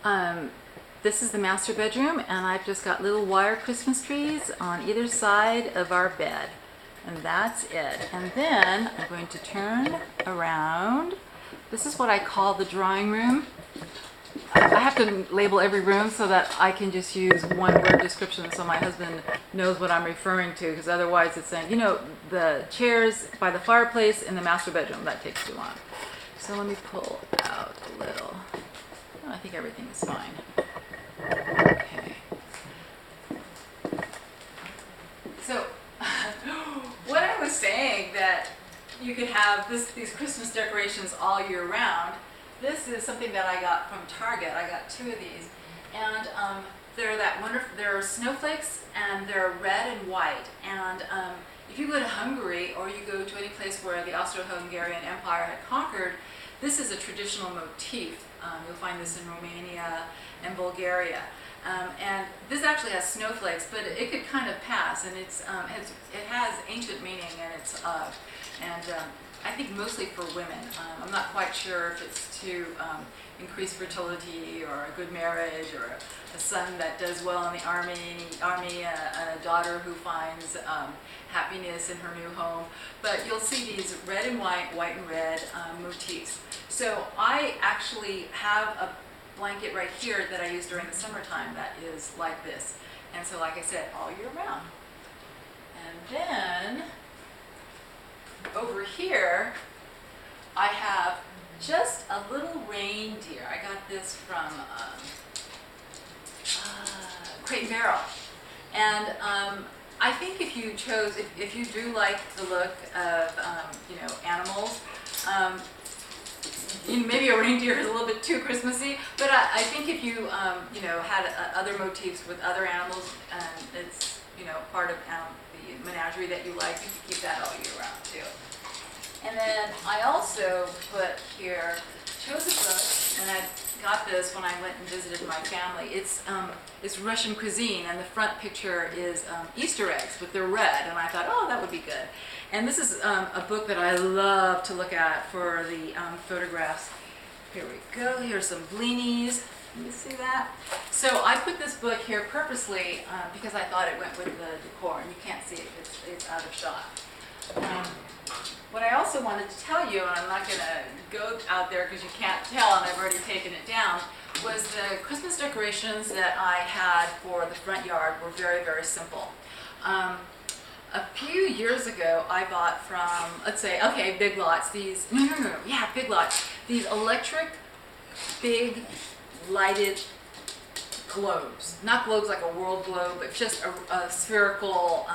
Um, this is the master bedroom, and I've just got little wire Christmas trees on either side of our bed. And that's it. And then I'm going to turn around. This is what I call the drawing room. I have to label every room so that I can just use one word description so my husband knows what I'm referring to, because otherwise it's saying, the chairs by the fireplace in the master bedroom, that takes too long. So let me pull out a little. Oh, I think everything is fine. Okay. So, what I was saying, that you could have these Christmas decorations all year round. This is something that I got from Target. I got 2 of these, and they're that wonderful. They're snowflakes, and they're red and white. And if you go to Hungary, or you go to any place where the Austro-Hungarian Empire had conquered, this is a traditional motif. You'll find this in Romania and Bulgaria. And this actually has snowflakes, but it could kind of pass, and it has ancient meaning, and I think mostly for women. I'm not quite sure if it's to increase fertility, or a good marriage, or a son that does well in the army, a daughter who finds happiness in her new home. But you'll see these red and white, white and red motifs. So I actually have a blanket right here that I use during the summertime that is like this. And so, like I said, all year round. And then over here, I have just a little reindeer. I got this from Crate and Barrel. And I think if you chose, if you do like the look of, animals, maybe a reindeer is a little bit too Christmassy, but I think if you, had other motifs with other animals, and it's, part of the menagerie that you like, you can keep that all year round too. And then I also put here, chose a book, and I got this when I went and visited my family. It's Russian cuisine, and the front picture is Easter eggs, but they're red, and I thought, oh, that would be good. And this is a book that I love to look at for the photographs. Here we go. Here's some blinis. Can you see that? So I put this book here purposely because I thought it went with the decor, and you can't see it because it's out of shot. What I also wanted to tell you, and I'm not going to go out there because you can't tell, and I've already taken it down, was the Christmas decorations that I had for the front yard were very, very simple. A few years ago, I bought from, let's say, Big Lots, these, Big Lots, these electric, big, lighted globes. Not globes like a world globe, but just a spherical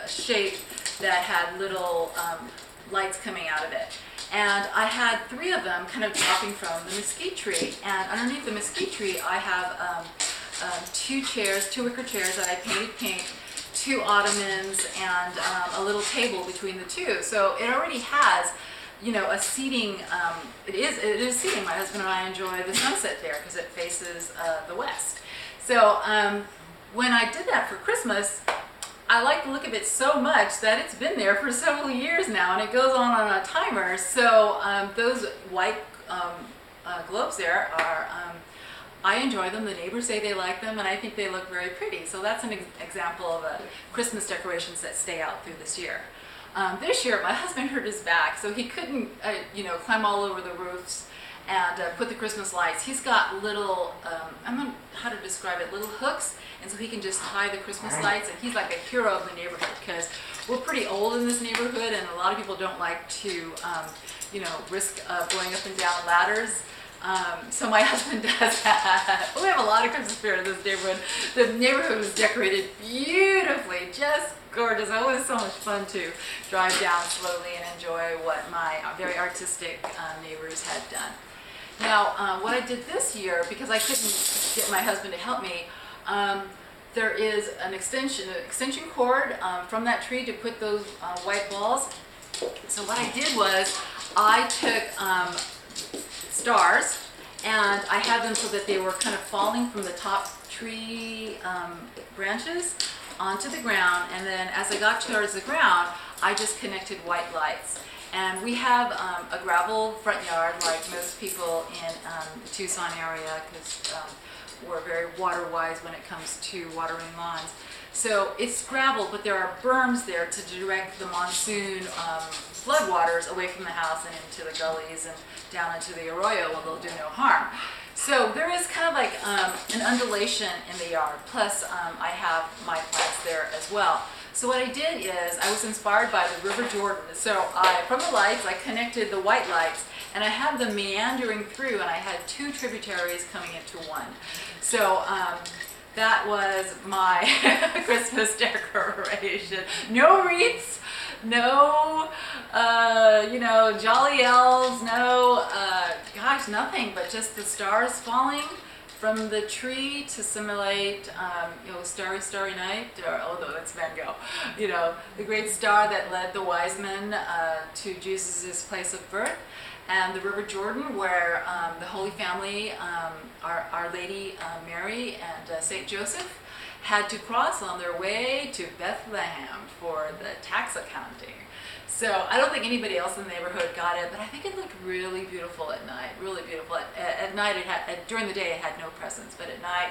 shape that had little lights coming out of it. And I had 3 of them kind of dropping from the mesquite tree. And underneath the mesquite tree, I have 2 chairs, 2 wicker chairs that I painted pink, 2 ottomans, and a little table between the 2. So it already has, a seating. It is seating. My husband and I enjoy the sunset there because it faces the west. So when I did that for Christmas, I like the look of it so much that it's been there for several years now, and it goes on a timer. So those white globes there are, I enjoy them. The neighbors say they like them, and I think they look very pretty. So that's an example of Christmas decorations that stay out through this year. This year, my husband hurt his back, so he couldn't, climb all over the roofs and put the Christmas lights. He's got little, I don't know how to describe it, little hooks, and so he can just tie the Christmas lights, and he's like a hero of the neighborhood because we're pretty old in this neighborhood, and a lot of people don't like to, risk going up and down ladders. So my husband does that. We have a lot of Christmas spirit in this neighborhood. The neighborhood was decorated beautifully, just gorgeous. It was so much fun to drive down slowly and enjoy what my very artistic neighbors had done. Now, what I did this year, because I couldn't get my husband to help me, there is an extension cord from that tree to put those white balls. So what I did was I took stars, and I had them so that they were kind of falling from the top tree branches onto the ground, and then as I got towards the ground, I just connected white lights. And we have a gravel front yard like most people in the Tucson area, because we're very water wise when it comes to watering lawns. So it's gravel, but there are berms there to direct the monsoon flood waters away from the house and into the gullies and down into the arroyo where they'll do no harm. So there is kind of like an undulation in the yard. Plus I have my plants there as well. So what I did is I was inspired by the River Jordan. So from the lights, I connected the white lights and I had them meandering through, and I had 2 tributaries coming into one. So that was my Christmas decoration. No wreaths, no, jolly elves, no, gosh, nothing but just the stars falling from the tree to simulate, Starry, Starry Night, although that's Van Gogh, the great star that led the wise men to Jesus' place of birth. And the River Jordan, where the Holy Family, Our Lady Mary and St. Joseph, had to cross on their way to Bethlehem for the tax accounting. So I don't think anybody else in the neighborhood got it, but I think it looked really beautiful at night, really beautiful. At night, during the day it had no presence, but at night,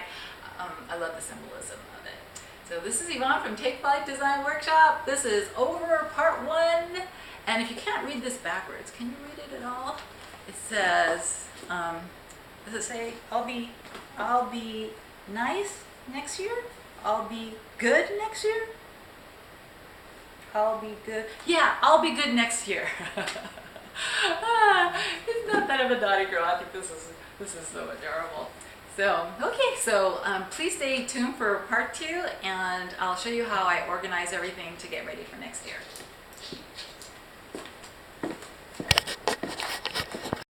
I love the symbolism of it. So this is Yvonne from Take Flight Design Workshop. This is over part 1. And if you can't read this backwards, can you read it at all? It says, does it say, I'll be nice next year? I'll be good next year? I'll be good. Yeah, I'll be good next year. It's not that of a naughty girl. I think this is so adorable. So, okay, so please stay tuned for part 2, and I'll show you how I organize everything to get ready for next year.